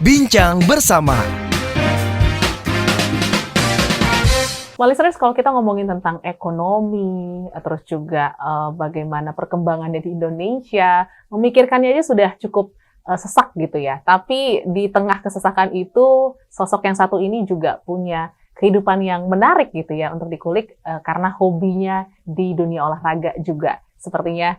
Bincang bersama. Listeners, kalau kita ngomongin tentang ekonomi, terus juga bagaimana perkembangannya di Indonesia, memikirkannya aja sudah cukup sesak gitu ya. Tapi di tengah kesesakan itu, sosok yang satu ini juga punya kehidupan yang menarik gitu ya untuk dikulik karena hobinya di dunia olahraga juga. Sepertinya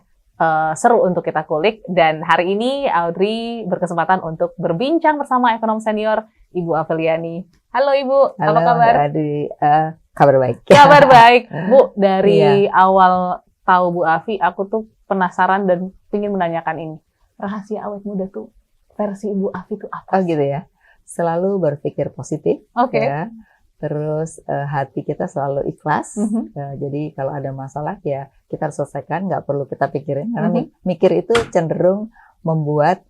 seru untuk kita kulik. Dan hari ini Audrey berkesempatan untuk berbincang bersama ekonom senior Ibu Afiliani. Halo Ibu, Halo, apa kabar? Aduh, kabar baik. Kabar baik, Bu. Dari awal tahu Bu Afi, aku tuh penasaran dan ingin menanyakan ini. Rahasia awet muda tuh versi Ibu Afi tuh apa? Oh gitu ya. Selalu berpikir positif. Oke. Ya. Terus hati kita selalu ikhlas. Jadi kalau ada masalah ya kita harus selesaikan, nggak perlu kita pikirin. Karena mikir itu cenderung membuat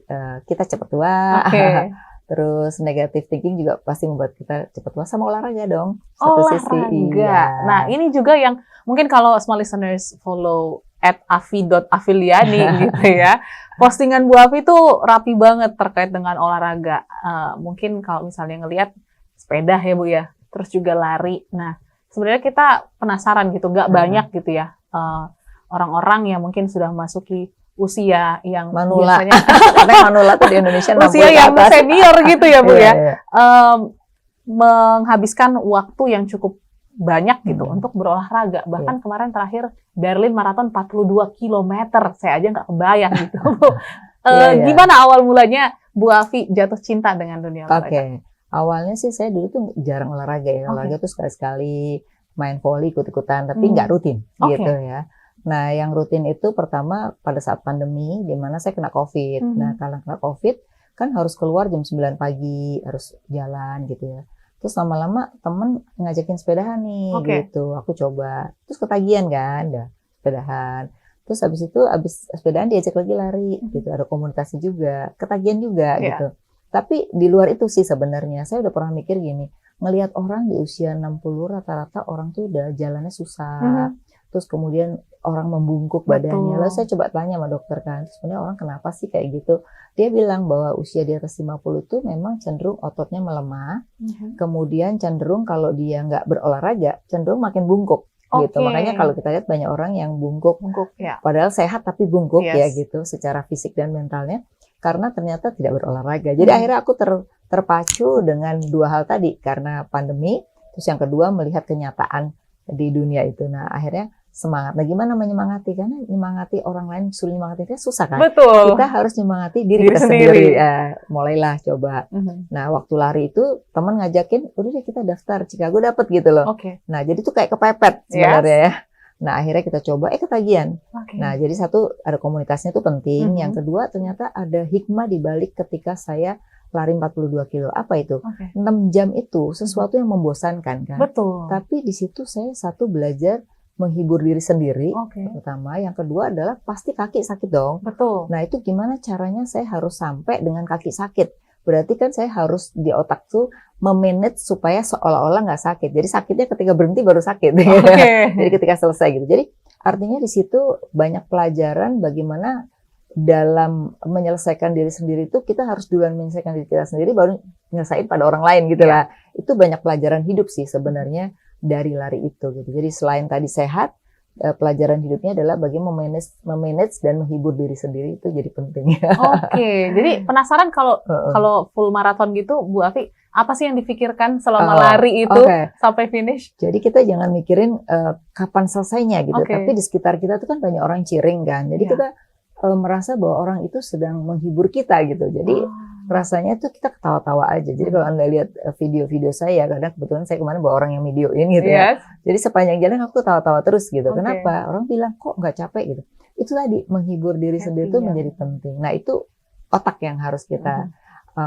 kita cepat tua. Oke. Terus negative thinking juga pasti membuat kita cepat tua. Sama olahraga dong. Olahraga. Iya. Nah ini juga yang mungkin kalau small listeners follow @afi.afiliani gitu ya. Postingan Bu Afi tuh rapi banget terkait dengan olahraga. Mungkin kalau misalnya ngelihat sepeda ya Bu ya. Terus juga lari. Nah, sebenarnya kita penasaran gitu, nggak banyak gitu ya orang-orang yang mungkin sudah masuki usia yang manula. biasanya Katanya manula tuh di Indonesia 60 usia ke yang atas. senior gitu ya Bu ya. Iya. Menghabiskan waktu yang cukup banyak gitu untuk berolahraga. Bahkan kemarin terakhir Berlin Marathon 42 km. Saya aja nggak kebayang gitu. Gimana awal mulanya Bu Afi jatuh cinta dengan dunia olahraga? Awalnya sih saya dulu tuh jarang olahraga ya. Olahraga tuh sekali-sekali main volley ikut-ikutan, tapi nggak rutin gitu ya. Nah yang rutin itu pertama pada saat pandemi, di mana saya kena COVID. Nah kalau kena COVID kan harus keluar jam 9 pagi, harus jalan gitu ya. Terus lama-lama temen ngajakin sepedahan nih gitu. Aku coba, terus ketagihan kan, udah sepedahan. Terus habis sepedahan diajak lagi lari gitu. Ada komunitasnya juga, ketagihan juga gitu. Tapi di luar itu sih sebenarnya saya udah pernah mikir gini, ngelihat orang di usia 60 rata-rata orang tuh udah jalannya susah. Terus kemudian orang membungkuk badannya. Lalu saya coba tanya sama dokter kan, sebenarnya orang kenapa sih kayak gitu? Dia bilang bahwa usia di atas 50 itu memang cenderung ototnya melemah. Kemudian cenderung kalau dia nggak berolahraga, cenderung makin bungkuk. Gitu. Makanya kalau kita lihat banyak orang yang bungkuk padahal sehat tapi bungkuk ya gitu secara fisik dan mentalnya. Karena ternyata tidak berolahraga. Jadi akhirnya aku terpacu dengan dua hal tadi. Karena pandemi, terus yang kedua melihat kenyataan di dunia itu. Nah akhirnya semangat. Nah gimana menyemangati? Karena menyemangati orang lain, suruh menyemangati kita susah kan? Betul. Kita harus menyemangati diri kita sendiri. Mulailah coba. Nah waktu lari itu teman ngajakin, udah deh kita daftar Chicago dapet gitu loh. Nah jadi tuh kayak kepepet sebenarnya ya. Nah akhirnya kita coba, ketagihan. Nah jadi satu ada komunitasnya itu penting. Yang kedua ternyata ada hikmah di balik ketika saya lari 42 kilo. Apa itu? 6 jam itu sesuatu yang membosankan kan. Betul. Tapi di situ saya satu belajar menghibur diri sendiri. Pertama, yang kedua adalah pasti kaki sakit dong. Betul. Nah itu gimana caranya saya harus sampai dengan kaki sakit. Berarti kan saya harus di otak tuh memanage supaya seolah-olah nggak sakit. Jadi sakitnya ketika berhenti baru sakit. Jadi ketika selesai gitu. Jadi artinya di situ banyak pelajaran bagaimana dalam menyelesaikan diri sendiri itu kita harus duluan menyelesaikan diri kita sendiri baru menyelesaikan pada orang lain gitu lah. Itu banyak pelajaran hidup sih sebenarnya dari lari itu gitu. Jadi selain tadi sehat, pelajaran hidupnya adalah bagaimana memanage dan menghibur diri sendiri itu jadi penting. Jadi penasaran kalau full marathon gitu, Bu Afi, apa sih yang dipikirkan selama lari itu sampai finish? Jadi kita jangan mikirin kapan selesainya gitu, tapi di sekitar kita tuh kan banyak orang cheering kan. Jadi kita merasa bahwa orang itu sedang menghibur kita gitu. Jadi rasanya tuh kita ketawa-tawa aja. Jadi kalau Anda lihat video-video saya, kadang kebetulan saya kemarin bawa orang yang videoin gitu ya. Jadi sepanjang jalan aku ketawa-tawa terus gitu. Kenapa? Orang bilang kok nggak capek gitu. Itu tadi menghibur diri sendiri itu menjadi penting. Nah itu otak yang harus kita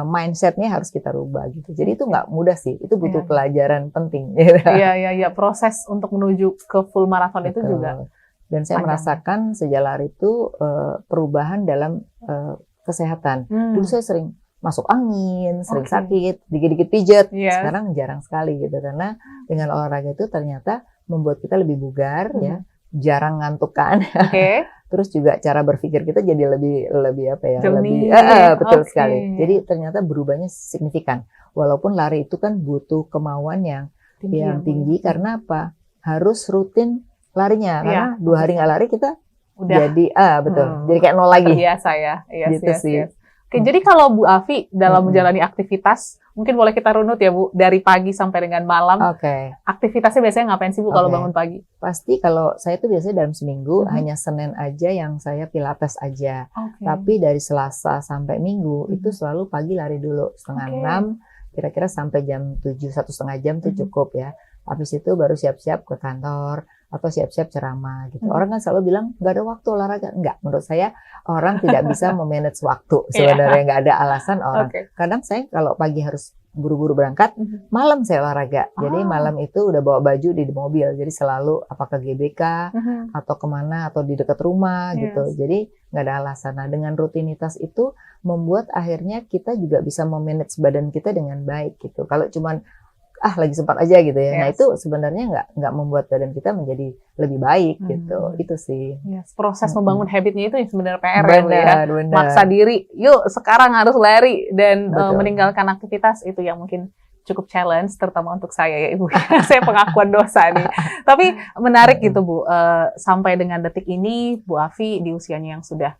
mindsetnya harus kita rubah gitu. Jadi itu nggak mudah sih. Itu butuh pelajaran penting. Iya. Proses untuk menuju ke full marathon itu juga. Dan saya merasakan sejak lari itu perubahan dalam kesehatan. Dulu saya sering masuk angin, sering sakit, dikit-dikit pijet. Sekarang jarang sekali gitu karena dengan olahraga itu ternyata membuat kita lebih bugar ya, jarang ngantuk kan. Terus juga cara berpikir kita jadi lebih apa ya? Jernih. Betul Oke. sekali. Jadi ternyata berubahnya signifikan. Walaupun lari itu kan butuh kemauan yang ya, Bu. tinggi karena apa? Harus rutin larinya. Iya, Karena 2 hari nggak lari kita udah jadi betul. Jadi kayak nol lagi. terbiasa ya. Yes, Gitu yes, sih. yes. Oke, jadi kalau Bu Afi dalam Mm-mm. menjalani aktivitas, mungkin boleh kita runut ya Bu, dari pagi sampai dengan malam, Oke. aktivitasnya biasanya ngapain sih Bu kalau Oke. bangun pagi? Pasti kalau saya tuh biasanya dalam seminggu Mhm. hanya Senin aja yang saya pilates aja. Oke. Tapi dari Selasa sampai Minggu Mhm. itu selalu pagi lari dulu setengah Oke. 6, kira-kira sampai jam 7, 1,5 jam tuh Mhm. cukup ya. Habis itu baru siap-siap ke kantor atau siap-siap ceramah gitu. Mhm. Orang kan selalu bilang nggak ada waktu olahraga. Enggak, menurut saya orang tidak bisa memanage waktu. Iya. Sebenarnya nggak ada alasan orang. Oke. Kadang saya kalau pagi harus buru-buru berangkat, Mhm. malam saya olahraga. Jadi Ah. malam itu udah bawa baju di mobil. Jadi selalu apakah GBK Mhm. atau kemana atau di dekat rumah gitu. Yes. Jadi nggak ada alasan. Nah, dengan rutinitas itu membuat akhirnya kita juga bisa memanage badan kita dengan baik gitu. Kalau cuman lagi sempat aja gitu ya. Nah, Yes. itu sebenarnya nggak membuat badan kita menjadi lebih baik gitu. Itu sih. Yes, proses Mhm. membangun habitnya itu yang sebenarnya PR ya Bu ya. Benar. Maksa diri, yuk sekarang harus lari dan Betul. meninggalkan aktivitas itu yang mungkin cukup challenge, terutama untuk saya ya Ibu. Saya pengakuan dosa nih. Tapi menarik gitu Bu, sampai dengan detik ini Bu Afi di usianya yang sudah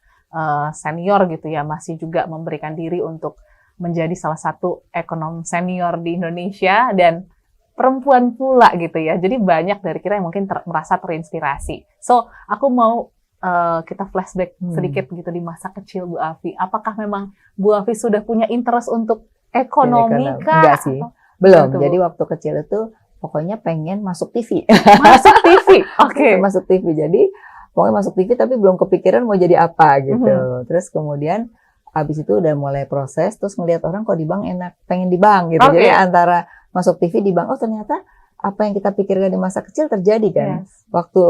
senior gitu ya, masih juga memberikan diri untuk menjadi salah satu ekonom senior di Indonesia dan perempuan pula gitu ya. Jadi banyak dari kita yang mungkin merasa terinspirasi. So, aku mau kita flashback sedikit gitu di masa kecil Bu Afi. Apakah memang Bu Afi sudah punya interest untuk ekonomi kah? Enggak sih. Belum. Betul. Jadi waktu kecil itu pokoknya pengen masuk TV. Masuk TV. Oke. Masuk TV. Jadi pokoknya masuk TV tapi belum kepikiran mau jadi apa gitu. Terus kemudian habis itu udah mulai proses, terus ngelihat orang kok di bank enak, pengen di bank gitu. Oke. Jadi antara masuk TV di bank, oh ternyata apa yang kita pikirkan di masa kecil terjadi kan. Yes. Waktu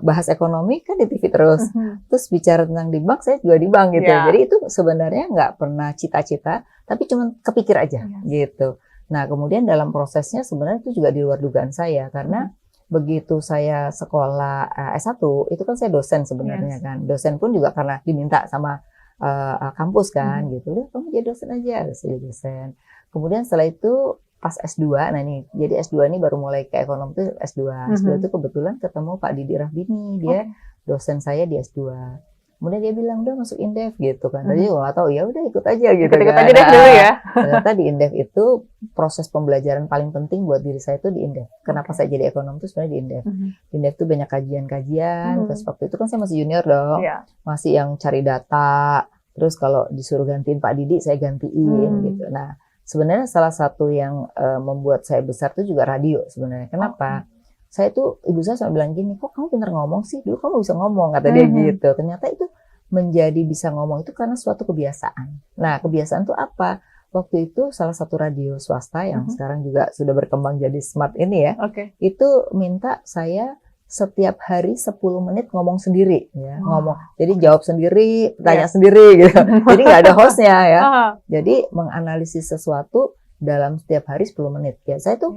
bahas ekonomi kan di TV terus. Terus bicara tentang di bank, saya juga di bank gitu. Yeah. Jadi itu sebenarnya nggak pernah cita-cita, tapi cuma kepikir aja gitu. Nah kemudian dalam prosesnya sebenarnya itu juga di luar dugaan saya, karena begitu saya sekolah S1, itu kan saya dosen sebenarnya kan. Dosen pun juga karena diminta sama kampus kan gitu. Udah kamu jadi dosen aja, saya jadi dosen. Kemudian setelah itu pas S2, nah ini jadi S2 ini baru mulai ke ekonom tuh S2. S2 itu kebetulan ketemu Pak Didi Rahbini, dia dosen saya di S2. Kemudian dia bilang udah masuk Indef gitu kan. Tadi nggak tahu, ya udah ikut aja gitu Ikut kan. aja deh dulu ya. Ternyata di Indef itu proses pembelajaran paling penting buat diri saya itu di Indef. Kenapa saya jadi ekonom tuh sebenarnya di Indef. Di Indef tuh banyak kajian-kajian. Terus waktu itu kan saya masih junior dong. Masih yang cari data. Terus kalau disuruh gantiin Pak Didi, saya gantiin gitu. Nah, sebenarnya salah satu yang membuat saya besar itu juga radio sebenarnya. Kenapa? Saya tuh, ibu saya selalu bilang gini, kok kamu pintar ngomong sih? Dulu kamu bisa ngomong, kata dia gitu. Ternyata itu menjadi bisa ngomong itu karena suatu kebiasaan. Nah, kebiasaan tuh apa? Waktu itu salah satu radio swasta yang sekarang juga sudah berkembang jadi smart ini ya. Itu minta saya setiap hari 10 menit ngomong sendiri ya, ngomong. Jadi jawab sendiri, tanya sendiri gitu. Jadi nggak ada hostnya ya. Jadi menganalisis sesuatu dalam setiap hari 10 menit ya. Saya tuh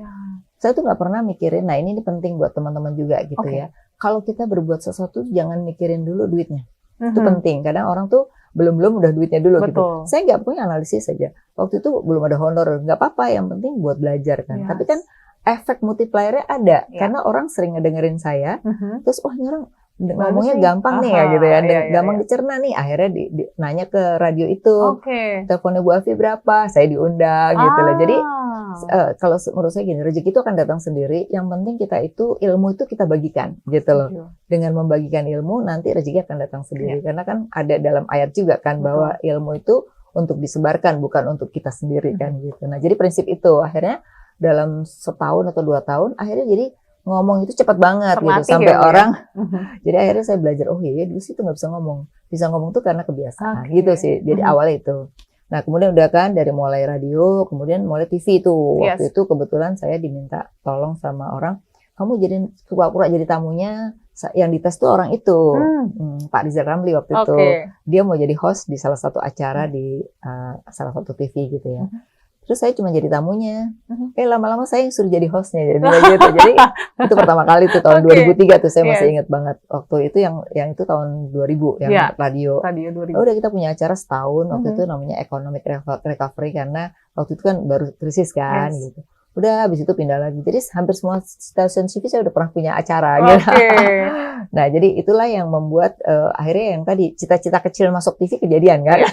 nggak pernah mikirin, nah ini penting buat teman-teman juga gitu ya. Kalau kita berbuat sesuatu jangan mikirin dulu duitnya. Itu penting. Kadang orang tuh belum udah duitnya dulu gitu. Saya nggak punya analisis saja. Waktu itu belum ada honor, nggak apa-apa. Yang penting buat belajar kan. Tapi kan efek multiplier-nya ada karena orang sering ngedengerin saya. Terus ini orang ngomongnya gampang nih ya gitu ya. Gampang dicerna nih. Akhirnya nanya ke radio itu. Teleponnya Bu Afi berapa? Saya diundang gitu loh. Jadi kalau menurut saya gini, rezeki itu akan datang sendiri. Yang penting kita itu ilmu itu kita bagikan gitu loh. Dengan membagikan ilmu nanti rezeki akan datang sendiri. Karena kan ada dalam ayat juga kan bahwa ilmu itu untuk disebarkan bukan untuk kita sendiri kan gitu. Nah jadi prinsip itu akhirnya dalam setahun atau 2 tahun akhirnya jadi ngomong itu cepat banget gitu sampai orang. Jadi akhirnya saya belajar dulu sih itu nggak bisa ngomong. Bisa ngomong tuh karena kebiasaan gitu sih. Jadi awalnya itu. Nah kemudian udah kan dari mulai radio, kemudian mulai TV tuh. Waktu itu kebetulan saya diminta tolong sama orang, kamu jadi pura-pura jadi tamunya, yang dites tuh orang itu, Pak Rizal Ramli waktu itu. Dia mau jadi host di salah satu acara di salah satu TV gitu ya. Terus saya cuma jadi tamunya. Mhm. Lama-lama saya yang suruh jadi hostnya, jadi gitu. Jadi itu pertama kali tuh tahun Oke. 2003 tuh saya masih Yes. ingat banget. Waktu itu yang itu tahun 2000 yang Iya. radio. Radio 2000. Udah kita punya acara setahun waktu Mhm. itu namanya Economic Recovery karena waktu itu kan baru krisis kan Yes. gitu. Udah habis itu pindah lagi. Jadi hampir semua stasiun TV saya udah pernah punya acara gitu. Oke. Nah, jadi itulah yang membuat akhirnya yang tadi cita-cita kecil masuk TV kejadian kan.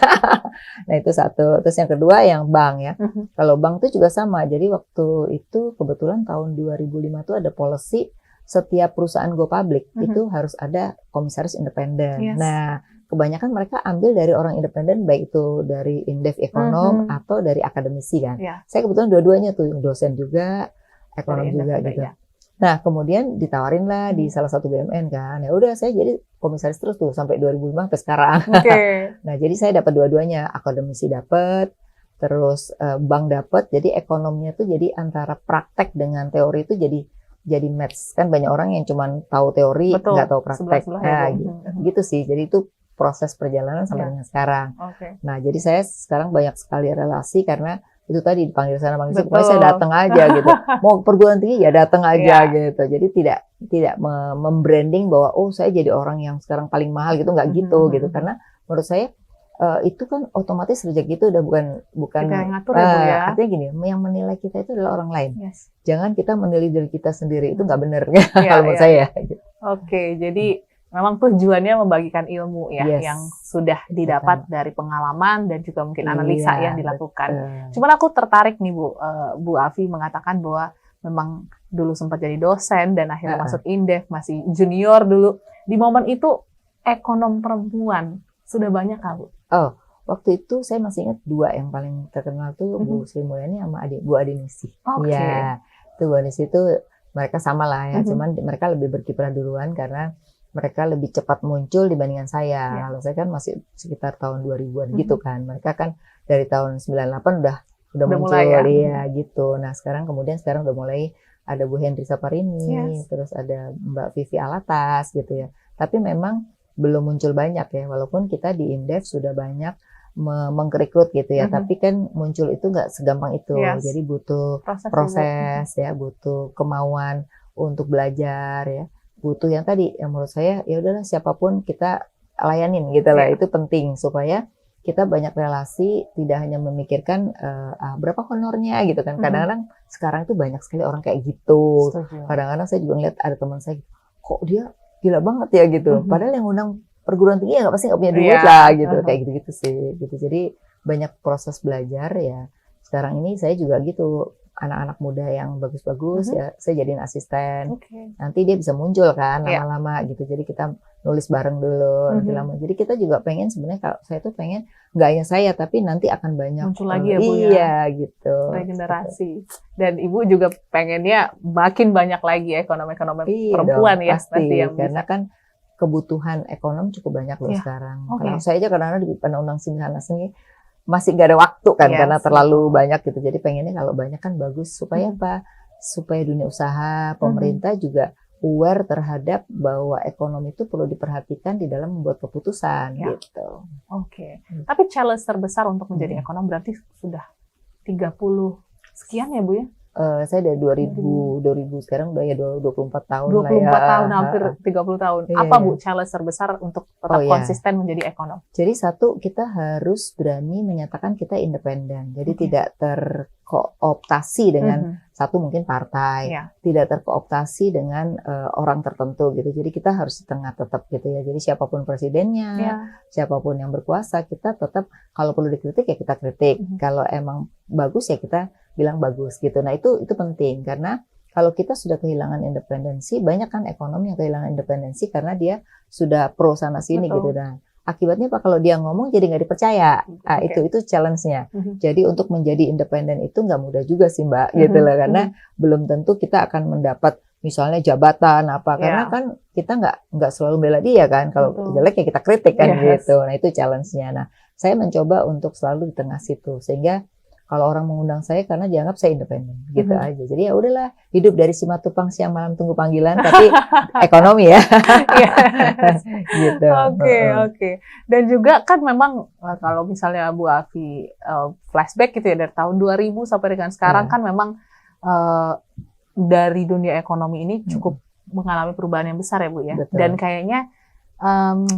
Nah, itu satu. Terus yang kedua yang bank ya. Mhm. Kalau bank itu juga sama. Jadi waktu itu kebetulan tahun 2005 tuh ada policy setiap perusahaan go public itu harus ada komisaris independen. Yes. Nah, kebanyakan mereka ambil dari orang independen, baik itu dari indef ekonom atau dari akademisi kan. Yeah. Saya kebetulan dua-duanya tuh, dosen juga, ekonom juga gitu. Ya. Nah, kemudian ditawarin lah di salah satu BUMN kan. Ya udah saya jadi komisaris terus tuh sampai 2005 sampai sekarang. Oke. Nah, jadi saya dapat dua-duanya, akademisi dapat, terus bank dapat. Jadi ekonomnya tuh jadi antara praktek dengan teori itu jadi match. Kan banyak orang yang cuma tahu teori, nggak tahu praktek. Nah, gitu sih. Jadi itu proses perjalanan sampai dengan sekarang. Okay. Nah, jadi saya sekarang banyak sekali relasi karena itu tadi dipanggil sana panggil sini, pokoknya saya datang aja gitu. Mau perguruan tinggi ya datang aja gitu. Jadi tidak membranding bahwa oh saya jadi orang yang sekarang paling mahal gitu, nggak gitu gitu. Karena menurut saya itu kan otomatis rezeki itu udah bukan kita yang ngatur ya, Bu, ya. Artinya gini, yang menilai kita itu adalah orang lain. Yes. Jangan kita menilai diri kita sendiri, itu nggak benar kalau menurut saya. Oke, jadi memang tujuannya membagikan ilmu ya, yang sudah didapat dari pengalaman dan juga mungkin analisa yang dilakukan. Cuman aku tertarik nih Bu Afi mengatakan bahwa memang dulu sempat jadi dosen dan akhirnya masuk Indef, masih junior dulu. Di momen itu ekonom perempuan sudah banyak kan, Bu? Oh, waktu itu saya masih ingat dua yang paling terkenal tuh Bu Sri Mulyani sama Bu Adinisi. Iya, itu Bu Adinisi itu mereka sama lah ya, cuman mereka lebih berkiprah duluan karena mereka lebih cepat muncul dibandingkan saya. Kalau saya kan masih sekitar tahun 2000-an gitu kan. Mereka kan dari tahun 98 udah muncul mulai, ya gitu. Nah, sekarang udah mulai ada Bu Henry Saparini, terus ada Mbak Vivi Alatas gitu ya. Tapi memang belum muncul banyak ya. Walaupun kita di Indef sudah banyak mengrekrut gitu ya, tapi kan muncul itu nggak segampang itu. Jadi butuh proses ya, butuh kemauan untuk belajar ya. Butuh yang tadi yang menurut saya ya udahlah siapapun kita layanin gitu lah, itu penting supaya kita banyak relasi, tidak hanya memikirkan berapa honornya gitu kan. Kadang-kadang sekarang itu banyak sekali orang kayak gitu. Kadang-kadang saya juga ngeliat ada teman saya kok dia gila banget ya gitu. Padahal yang undang perguruan tinggi ya pasti nggak punya duit lah gitu, kayak gitu-gitu sih gitu. Jadi banyak proses belajar ya. Sekarang ini saya juga gitu. Anak-anak muda yang bagus-bagus ya saya jadiin asisten. Nanti dia bisa muncul kan lama-lama gitu. Jadi kita nulis bareng dulu nanti lama. Jadi kita juga pengen sebenarnya kalau saya tuh pengen nggak hanya saya tapi nanti akan banyak muncul lagi ya Bu ya. Iya gitu. Regenerasi. Dan Ibu juga pengennya makin banyak lagi ekonomi perempuan dong, ya pasti yang karena kan kebutuhan ekonomi cukup banyak loh sekarang. Kalau saya aja kadang-kadang di Undang-Undang sini masih nggak ada waktu kan karena terlalu banyak gitu. Jadi pengennya kalau banyak kan bagus supaya apa? Supaya dunia usaha, pemerintah juga aware terhadap bahwa ekonomi itu perlu diperhatikan di dalam membuat keputusan gitu. Tapi challenge terbesar untuk menjadi ekonom berarti sudah 30 sekian ya Bu ya? Saya dari 2000 sekarang udah ya 24 tahun 24 lah ya. tahun, hampir 30 tahun. Apa Bu challenge terbesar untuk tetap konsisten menjadi ekonom? Jadi satu, kita harus berani menyatakan kita independen. Jadi tidak terkooptasi dengan satu mungkin partai, tidak terkooptasi dengan orang tertentu gitu. Jadi kita harus di tengah tetap gitu ya. Jadi siapapun presidennya, siapapun yang berkuasa, kita tetap kalau perlu dikritik ya kita kritik. Kalau emang bagus ya kita bilang bagus gitu. Nah itu penting karena kalau kita sudah kehilangan independensi, banyak kan ekonom yang kehilangan independensi karena dia sudah pro sana sini gitu. Nah akibatnya apa? Kalau dia ngomong jadi nggak dipercaya. Nah, itu challenge-nya. Jadi untuk menjadi independen itu nggak mudah juga sih Mbak gitu loh karena belum tentu kita akan mendapat misalnya jabatan apa karena kan kita nggak selalu bela dia kan. Kalau jelek ya kita kritik kan gitu. Nah itu challenge-nya. Nah saya mencoba untuk selalu di tengah situ sehingga Kalau orang mengundang saya karena dianggap saya independen, gitu aja. Jadi ya udahlah, hidup dari Simatupang siang malam tunggu panggilan, tapi ekonomi ya. Yes. Gitu. Oke. Dan juga kan memang kalau misalnya Bu Afi flashback gitu ya dari tahun 2000 sampai dengan sekarang kan memang dari dunia ekonomi ini cukup mengalami perubahan yang besar ya Bu ya. Betul. Dan kayaknya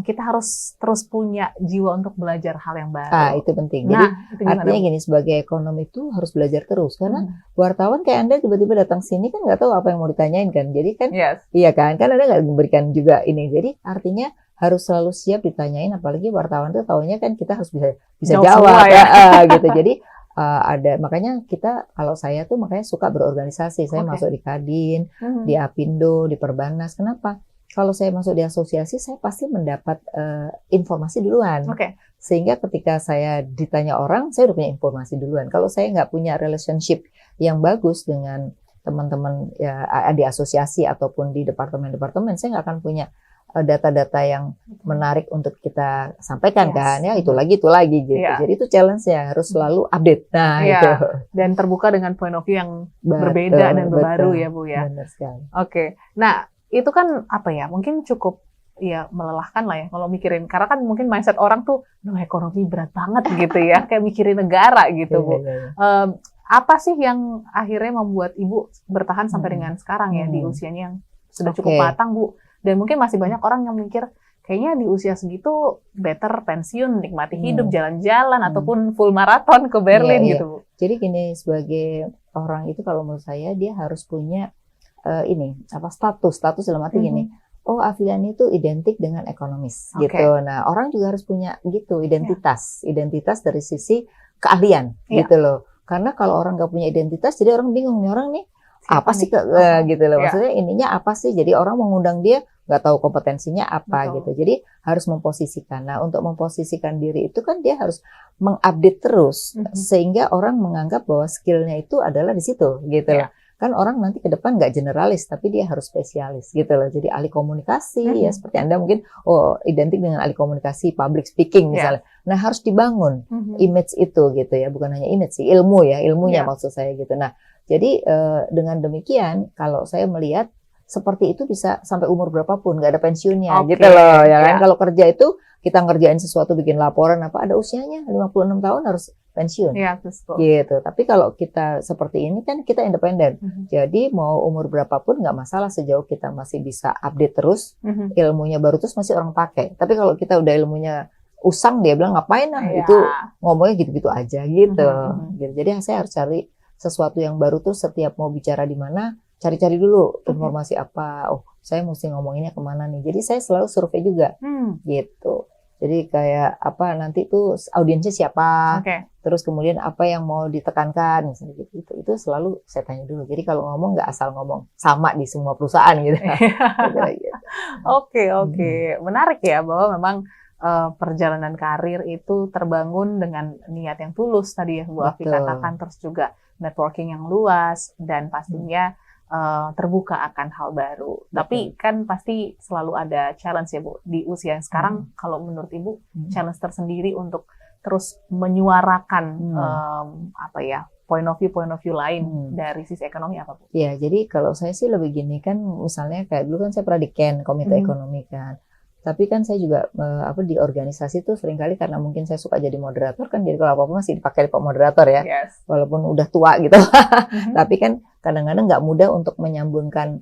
kita harus terus punya jiwa untuk belajar hal yang baru. Itu penting. Nah, Jadi artinya gini, sebagai ekonom itu harus belajar terus karena wartawan kayak Anda tiba-tiba datang sini kan nggak tahu apa yang mau ditanyain kan. Jadi kan iya kan Anda nggak memberikan juga ini. Jadi artinya harus selalu siap ditanyain, apalagi wartawan tuh taunya kan kita harus bisa jawab ya. Gitu. Jadi makanya kita, kalau saya tuh makanya suka berorganisasi. Saya masuk di Kadin, di Apindo, di Perbanas. Kenapa? Kalau saya masuk di asosiasi, saya pasti mendapat informasi duluan. Sehingga ketika saya ditanya orang, saya udah punya informasi duluan. Kalau saya nggak punya relationship yang bagus dengan teman-teman ya, di asosiasi ataupun di departemen-departemen, saya nggak akan punya data-data yang menarik untuk kita sampaikan kan. Ya itu lagi gitu. Jadi itu challenge-nya, harus selalu update. Nah itu. Dan terbuka dengan point of view yang berbeda dan baru ya Bu ya. Benar sekali. Nah, itu kan apa ya, mungkin cukup ya melelahkan lah ya kalau mikirin, karena kan mungkin mindset orang tuh ekonomi berat banget gitu ya, kayak mikirin negara gitu Bu. Apa sih yang akhirnya membuat Ibu bertahan sampai dengan sekarang ya di usianya yang sudah cukup matang Bu, dan mungkin masih banyak orang yang mikir kayaknya di usia segitu better pensiun, nikmati hidup, jalan-jalan ataupun full maraton ke Berlin gitu Bu. Jadi gini, sebagai orang itu kalau menurut saya dia harus punya status dalam arti gini, Afiliani itu identik dengan ekonomis gitu. Nah, orang juga harus punya gitu identitas dari sisi keahlian gitu loh. Karena kalau orang nggak punya identitas, jadi orang bingung nih orang nih apa sih gitu loh. Maksudnya ininya apa sih? Jadi orang mengundang dia nggak tahu kompetensinya apa gitu. Jadi harus memposisikan. Nah, untuk memposisikan diri itu kan dia harus mengupdate terus sehingga orang menganggap bahwa skillnya itu adalah di situ gitu loh. Kan orang nanti ke depan nggak generalis, tapi dia harus spesialis gitu loh. Jadi ahli komunikasi ya seperti Anda mungkin identik dengan ahli komunikasi, public speaking misalnya. Nah harus dibangun image itu gitu ya, bukan hanya image sih, ilmunya maksud saya gitu. Nah jadi dengan demikian kalau saya melihat seperti itu bisa sampai umur berapapun, nggak ada pensiunnya gitu loh ya kan. Kalau kerja itu kita ngerjain sesuatu, bikin laporan apa, ada usianya 56 tahun harus pensiun. Gitu. Tapi kalau kita seperti ini kan kita independen. Jadi mau umur berapapun nggak masalah sejauh kita masih bisa update terus, ilmunya baru terus masih orang pakai. Tapi kalau kita udah ilmunya usang, dia bilang ngapain itu ngomongnya gitu-gitu aja gitu. Jadi saya harus cari sesuatu yang baru tuh setiap mau bicara di mana, cari-cari dulu informasi apa. Saya mesti ngomonginnya kemana nih. Jadi saya selalu survei juga gitu. Jadi kayak apa nanti tuh audiensnya siapa, terus kemudian apa yang mau ditekankan misalnya gitu. Itu selalu saya tanya dulu. Jadi kalau ngomong nggak asal ngomong sama di semua perusahaan gitu. Oke. Menarik ya bahwa memang perjalanan karir itu terbangun dengan niat yang tulus tadi ya Bu Afi katakan, terus juga networking yang luas dan pastinya terbuka akan hal baru. Tapi kan pasti selalu ada challenge ya Bu. Di usia yang sekarang, kalau menurut Ibu, challenge tersendiri untuk terus menyuarakan point of view lain dari sisi ekonomi apa Bu? Ya, jadi kalau saya sih lebih gini kan, misalnya kayak dulu kan saya pernah di KEN, Komite Ekonomi kan. Tapi kan saya juga di organisasi tuh seringkali karena mungkin saya suka jadi moderator kan, jadi kalau apa-apa masih dipakai Pak moderator ya. Walaupun udah tua gitu. Tapi kan kadang-kadang nggak mudah untuk menyambungkan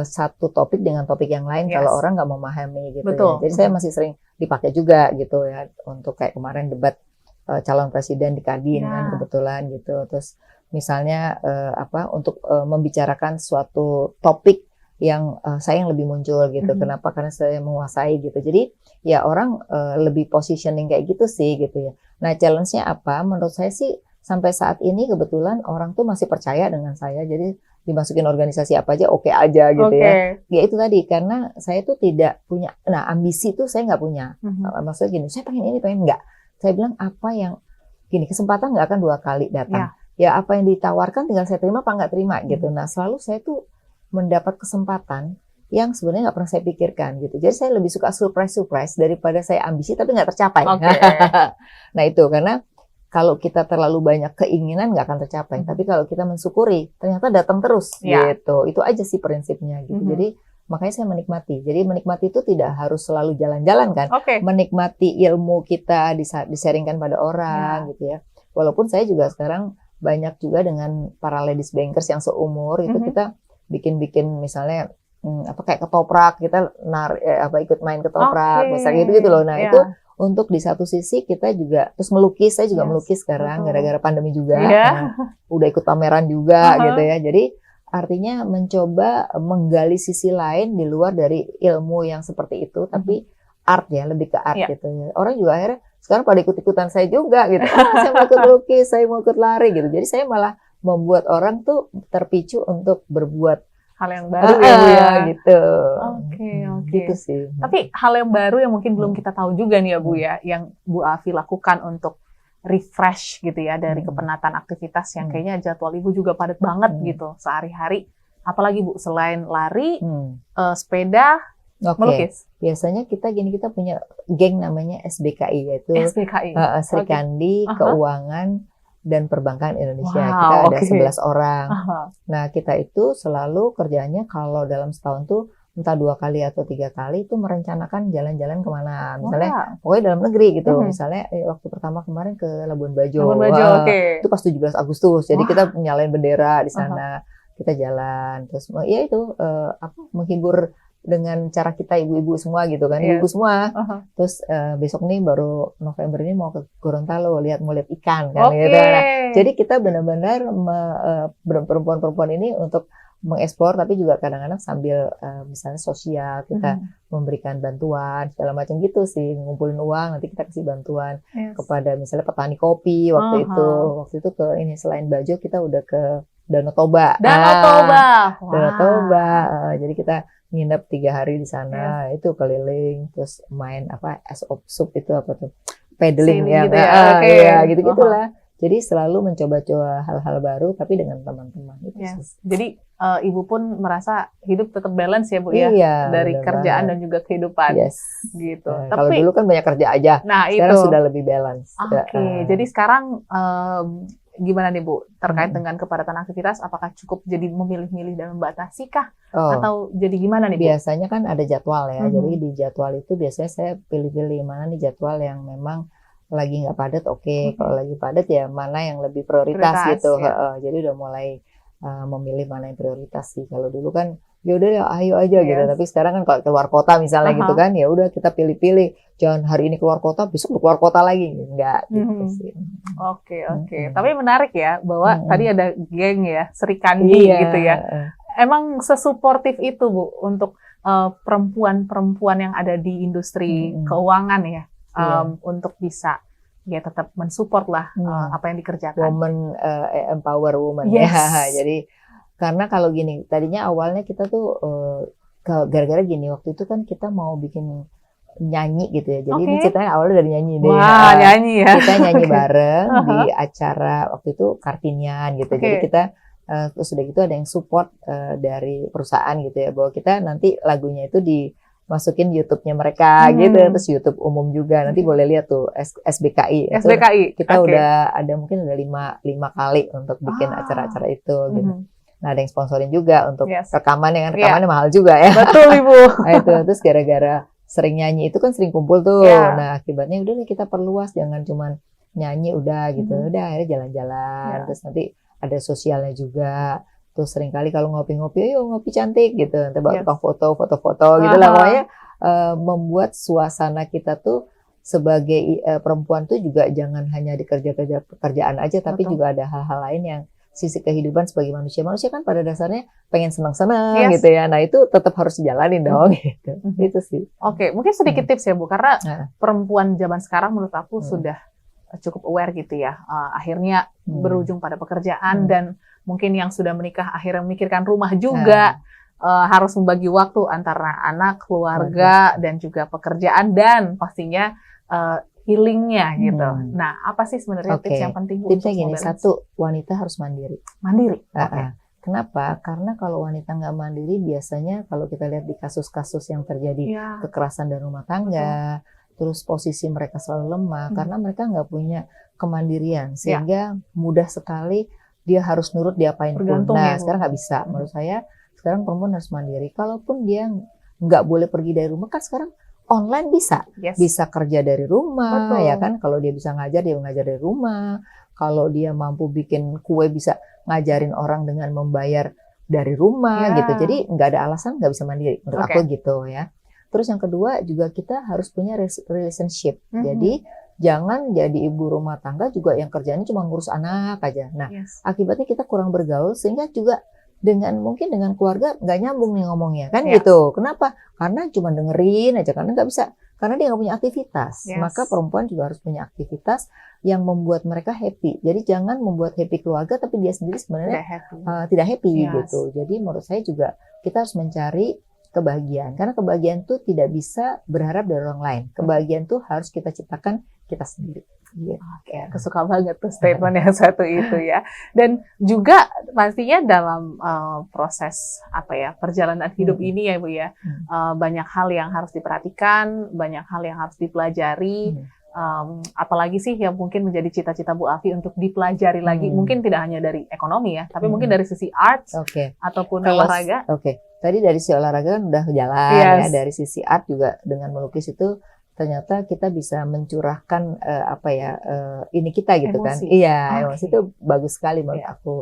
satu topik dengan topik yang lain kalau orang nggak memahami gitu ya. Jadi saya masih sering dipakai juga gitu ya, untuk kayak kemarin debat calon presiden di Kadin kan kebetulan gitu. Terus misalnya untuk membicarakan suatu topik yang saya yang lebih muncul gitu. Kenapa? Karena saya menguasai gitu. Jadi ya orang lebih positioning kayak gitu sih gitu ya. Nah challenge-nya apa? Menurut saya sih sampai saat ini kebetulan orang tuh masih percaya dengan saya. Jadi dimasukin organisasi apa aja oke aja gitu ya. Ya itu tadi karena saya tuh tidak punya. Nah ambisi tuh saya nggak punya. Maksudnya gini, saya pengen ini pengen nggak. Saya bilang apa yang gini, kesempatan nggak akan 2 kali datang. Ya apa yang ditawarkan tinggal saya terima apa nggak terima gitu. Nah selalu saya tuh mendapat kesempatan yang sebenarnya nggak pernah saya pikirkan gitu. Jadi saya lebih suka surprise daripada saya ambisi tapi nggak tercapai. Nah itu karena kalau kita terlalu banyak keinginan nggak akan tercapai. Tapi kalau kita mensyukuri, ternyata datang terus gitu. Itu aja sih prinsipnya gitu. Jadi makanya saya menikmati. Jadi menikmati itu tidak harus selalu jalan-jalan kan. Menikmati ilmu kita di-sharingkan pada orang gitu ya. Walaupun saya juga sekarang banyak juga dengan para ladies bankers yang seumur itu kita bikin misalnya kayak ketoprak, kita ikut main ketoprak misalnya gitu loh. Nah, itu untuk di satu sisi kita juga terus melukis, saya juga melukis sekarang gara-gara pandemi juga. Nah, udah ikut pameran juga gitu ya. Jadi artinya mencoba menggali sisi lain di luar dari ilmu yang seperti itu, tapi art ya, lebih ke art gitu ya. Orang juga akhirnya sekarang pada ikut-ikutan saya juga gitu. Saya mau ikut lukis, saya mau ikut lari gitu. Jadi saya malah membuat orang tuh terpicu untuk berbuat hal yang baru ya Bu ya gitu. Oke. Gitu sih. Tapi hal yang baru yang mungkin belum kita tahu juga nih ya Bu ya, yang Bu Afi lakukan untuk refresh gitu ya dari kepenatan aktivitas yang kayaknya jadwal Ibu juga padat banget gitu sehari-hari. Apalagi Bu selain lari, sepeda, melukis. Biasanya kita punya geng namanya SBKI, yaitu Sri Kandi Keuangan dan Perbankan Indonesia. Kita ada 11 orang. Nah, kita itu selalu kerjanya kalau dalam setahun tuh entah 2 kali atau 3 kali itu merencanakan jalan-jalan kemana. Misalnya pokoknya dalam negeri gitu. Misalnya waktu pertama kemarin ke Labuan Bajo. Itu pas 17 Agustus. Jadi kita nyalain bendera di sana. Kita jalan. Terus ya itu menghibur dengan cara kita ibu-ibu semua gitu kan, ibu-ibu semua. Terus besok nih baru November ini mau ke Gorontalo mau lihat ikan kan gitu. Nah, jadi kita benar-benar perempuan-perempuan ini untuk mengeksplor, tapi juga kadang-kadang sambil misalnya sosial kita memberikan bantuan segala macam gitu sih, ngumpulin uang nanti kita kasih bantuan kepada misalnya petani kopi waktu itu ke ini selain Bajo kita udah ke Danau Toba. Jadi kita nginep 3 hari di sana, itu keliling, terus main es sup itu apa tuh, paddling ya, gitu-gitulah. Jadi selalu mencoba-coba hal-hal baru, tapi dengan teman-teman itu. Jadi Ibu pun merasa hidup tetap balance ya Bu ya, dari kerjaan dan juga kehidupan. Gitu. Kalau dulu kan banyak kerja aja, sekarang sudah lebih balance. Jadi sekarang gimana nih Bu, terkait dengan kepadatan aktivitas, apakah cukup jadi memilih-milih dan membatasi kah? Atau jadi gimana nih Bu? Biasanya kan ada jadwal ya, jadi di jadwal itu biasanya saya pilih-pilih mana nih jadwal yang memang lagi nggak padat, kalau lagi padat ya mana yang lebih prioritas gitu. Jadi udah mulai memilih mana yang prioritas sih. Kalau dulu kan ya udah ya ayo aja gitu, tapi sekarang kan kalau keluar kota misalnya gitu kan, ya udah kita pilih-pilih, jangan hari ini keluar kota besok keluar kota lagi, enggak gitu sih. Oke. Tapi menarik ya bahwa tadi ada geng ya, Sri Kandi gitu ya. Emang sesuportif itu Bu untuk perempuan-perempuan yang ada di industri keuangan ya, untuk bisa ya tetap mensupport lah apa yang dikerjakan. Woman empower woman ya. Jadi karena kalau gini, tadinya awalnya kita tuh gara-gara gini, waktu itu kan kita mau bikin nyanyi gitu ya. Jadi ini ceritanya awalnya dari nyanyi deh. Nyanyi ya. Kita nyanyi bareng di acara waktu itu Kartinian gitu. Jadi kita terus udah gitu ada yang support dari perusahaan gitu ya, bahwa kita nanti lagunya itu dimasukin YouTube-nya mereka gitu, terus YouTube umum juga. Nanti boleh lihat tuh SBKI. Kita udah ada mungkin udah 5 kali untuk bikin acara-acara itu gitu. Nah, ada yang sponsorin juga untuk rekamannya mahal juga ya. Betul Ibu. Nah, itu terus gara-gara sering nyanyi itu kan sering kumpul tuh. Nah, akibatnya udah nih kita perluas, jangan cuman nyanyi udah gitu. Udah akhirnya jalan-jalan. Terus nanti ada sosialnya juga. Terus sering kali kalau ngopi-ngopi, ayo ngopi cantik gitu. Nanti bawa tukang foto-foto gitu lah. Pokoknya membuat suasana kita tuh sebagai perempuan tuh juga jangan hanya di pekerjaan aja, tapi juga ada hal-hal lain yang sisi kehidupan sebagai manusia. Manusia kan pada dasarnya pengen senang-senang gitu ya. Nah, itu tetap harus dijalanin dong gitu. Itu sih. Oke, mungkin sedikit tips ya Bu, karena perempuan zaman sekarang menurut aku sudah cukup aware gitu ya. Akhirnya berujung pada pekerjaan dan mungkin yang sudah menikah akhirnya memikirkan rumah juga. Harus membagi waktu antara anak, keluarga, dan juga pekerjaan dan pastinya healingnya gitu. Nah, apa sih sebenarnya tips yang penting Bu? Tipsnya gini, satu, wanita harus mandiri. Mandiri? Kenapa? Karena kalau wanita nggak mandiri, biasanya kalau kita lihat di kasus-kasus yang terjadi kekerasan dalam rumah tangga, terus posisi mereka selalu lemah, karena mereka nggak punya kemandirian sehingga mudah sekali dia harus nurut diapain pun. Bergantung Nah, ya, Bu. sekarang nggak bisa. Menurut saya sekarang perempuan harus mandiri. Kalaupun dia nggak boleh pergi dari rumah, kan sekarang online bisa. Yes. Bisa kerja dari rumah, Betul. ya kan? Kalau dia bisa ngajar, dia mengajar dari rumah. Kalau dia mampu bikin kue, bisa ngajarin orang dengan membayar dari rumah Ya. gitu. Jadi nggak ada alasan nggak bisa mandiri. Menurut Oke. aku gitu ya. Terus yang kedua juga kita harus punya relationship. Jadi jangan jadi ibu rumah tangga juga yang kerjanya cuma ngurus anak aja. Nah, Yes. akibatnya kita kurang bergaul sehingga juga mungkin dengan keluarga nggak nyambung nih ngomongnya kan Ya. gitu. Kenapa? Karena cuma dengerin aja, karena nggak bisa, karena dia nggak punya aktivitas. Yes. Maka perempuan juga harus punya aktivitas yang membuat mereka happy. Jadi jangan membuat happy keluarga tapi dia sendiri sebenarnya tidak happy Yes. gitu. Jadi menurut saya juga kita harus mencari kebahagiaan, karena kebahagiaan tuh tidak bisa berharap dari orang lain. Kebahagiaan tuh harus kita ciptakan kita sendiri. Gitu. Oke, aku suka banget tuh statement yang satu itu ya. Dan juga pastinya dalam proses perjalanan hidup ini ya Bu ya, banyak hal yang harus diperhatikan, banyak hal yang harus dipelajari. Apalagi sih yang mungkin menjadi cita-cita Bu Afi untuk dipelajari lagi, mungkin tidak hanya dari ekonomi ya, tapi mungkin dari sisi arts ataupun olahraga. Tadi dari sisi olahraga kan udah jalan. Yes. Ya, dari sisi art juga dengan melukis itu ternyata kita bisa mencurahkan ini kita gitu Emosi. kan. Iya, emosi Okay. itu bagus sekali menurut aku.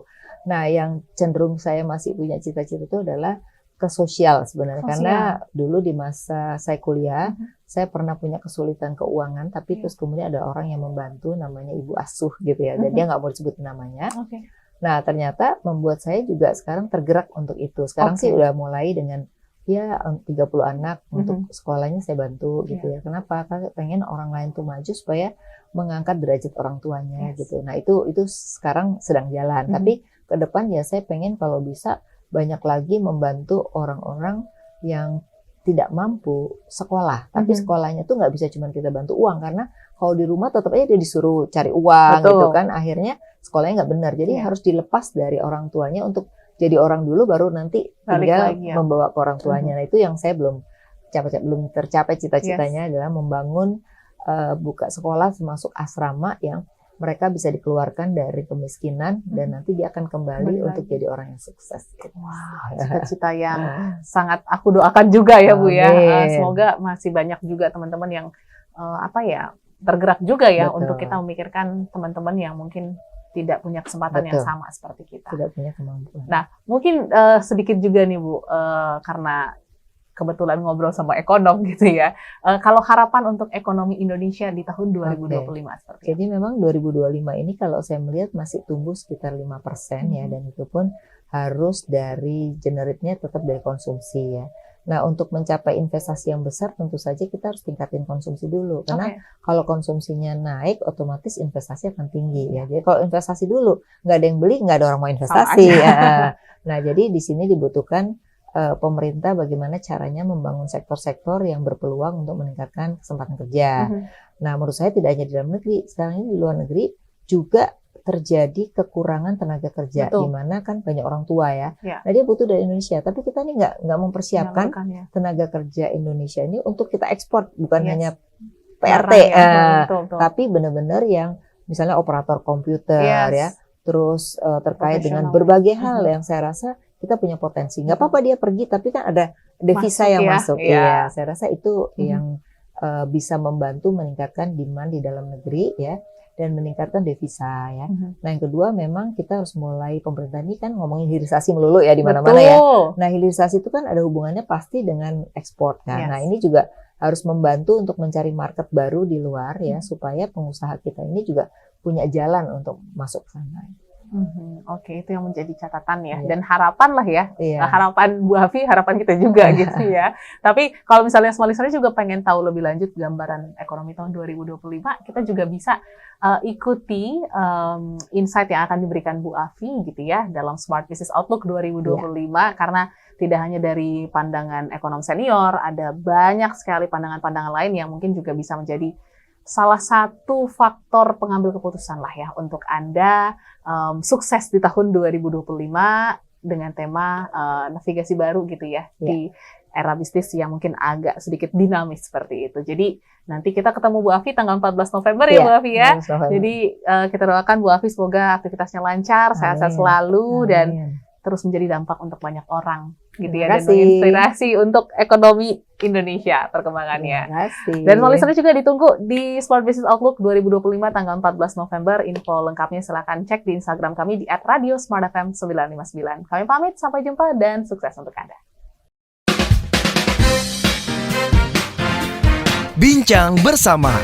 Nah, yang cenderung saya masih punya cita-cita itu adalah ke sosial sebenarnya. Karena dulu di masa saya kuliah, saya pernah punya kesulitan keuangan, tapi terus kemudian ada orang yang membantu namanya Ibu Asuh gitu ya. Dan dia nggak mau disebut namanya. Oke. Nah, ternyata membuat saya juga sekarang tergerak untuk itu. Sekarang sih udah mulai dengan 30 anak untuk sekolahnya saya bantu gitu ya. Kenapa? Karena pengen orang lain tuh maju supaya mengangkat derajat orang tuanya gitu. Nah, itu sekarang sedang jalan. Tapi ke depan ya saya pengen kalau bisa banyak lagi membantu orang-orang yang tidak mampu sekolah. Tapi sekolahnya tuh nggak bisa cuma kita bantu uang, karena kalau di rumah tetap aja dia disuruh cari uang. Betul. Gitu kan. Akhirnya sekolahnya nggak benar. Jadi harus dilepas dari orang tuanya untuk jadi orang dulu, baru nanti tinggal membawa ke orang tuanya. Nah, itu yang saya belum tercapai cita-citanya adalah membangun buka sekolah termasuk asrama yang mereka bisa dikeluarkan dari kemiskinan dan nanti dia akan kembali untuk jadi orang yang sukses. Wah, cita-cita yang sangat aku doakan juga ya Bu ya. Semoga masih banyak juga teman-teman yang tergerak juga ya untuk kita memikirkan teman-teman yang mungkin tidak punya kesempatan yang sama seperti kita. Tidak punya kemampuan. Nah, mungkin sedikit juga nih Bu, karena kebetulan ngobrol sama ekonom gitu ya. Kalau harapan untuk ekonomi Indonesia di tahun 2025 seperti apa? Jadi memang 2025 ini kalau saya melihat masih tumbuh sekitar 5% ya, dan itu pun harus dari generate-nya tetap dari konsumsi ya. Nah, untuk mencapai investasi yang besar tentu saja kita harus tingkatin konsumsi dulu, karena kalau konsumsinya naik otomatis investasi akan tinggi ya. Jadi kalau investasi dulu nggak ada yang beli, nggak ada orang mau investasi ya. Nah, jadi di sini dibutuhkan pemerintah bagaimana caranya membangun sektor-sektor yang berpeluang untuk meningkatkan kesempatan kerja. Nah, menurut saya tidak hanya di dalam negeri, sekarang ini di luar negeri juga terjadi kekurangan tenaga kerja, di mana kan banyak orang tua ya. Nah, dia butuh dari Indonesia, tapi kita ini nggak mempersiapkan tenaga kerja Indonesia ini untuk kita ekspor, bukan hanya PRT, tapi benar-benar yang misalnya operator komputer ya, terus terkait dengan berbagai hal yang saya rasa kita punya potensi. Nggak apa-apa dia pergi, tapi kan ada devisa yang masuk. Iya, saya rasa itu yang bisa membantu meningkatkan demand di dalam negeri ya, dan meningkatkan devisa ya. Nah, yang kedua memang kita harus mulai, pemerintah ini kan ngomongin hilirisasi melulu ya di mana-mana ya. Nah, hilirisasi itu kan ada hubungannya pasti dengan ekspor kan. Nah, ini juga harus membantu untuk mencari market baru di luar ya, supaya pengusaha kita ini juga punya jalan untuk masuk ke sana. Oke, itu yang menjadi catatan ya, dan harapan lah ya, harapan Bu Afi, harapan kita juga gitu ya. Tapi kalau misalnya Small Listeners juga pengen tahu lebih lanjut gambaran ekonomi tahun 2025, kita juga bisa ikuti insight yang akan diberikan Bu Afi gitu ya dalam Smart Business Outlook 2025, karena tidak hanya dari pandangan ekonom senior, ada banyak sekali pandangan-pandangan lain yang mungkin juga bisa menjadi salah satu faktor pengambil keputusan lah ya untuk Anda sukses di tahun 2025 dengan tema navigasi baru gitu ya di era bisnis yang mungkin agak sedikit dinamis seperti itu. Jadi nanti kita ketemu Bu Afi tanggal 14 November ya Bu Afi ya. Jadi kita doakan Bu Afi semoga aktivitasnya lancar, sehat-sehat selalu dan terus menjadi dampak untuk banyak orang gitu ya, dan menginspirasi untuk ekonomi Indonesia perkembangannya. Dan listener juga ditunggu di Smart Business Outlook 2025 tanggal 14 November. Info lengkapnya silakan cek di Instagram kami di @radiosmartfm959. Kami pamit, sampai jumpa dan sukses untuk Anda. Bincang bersama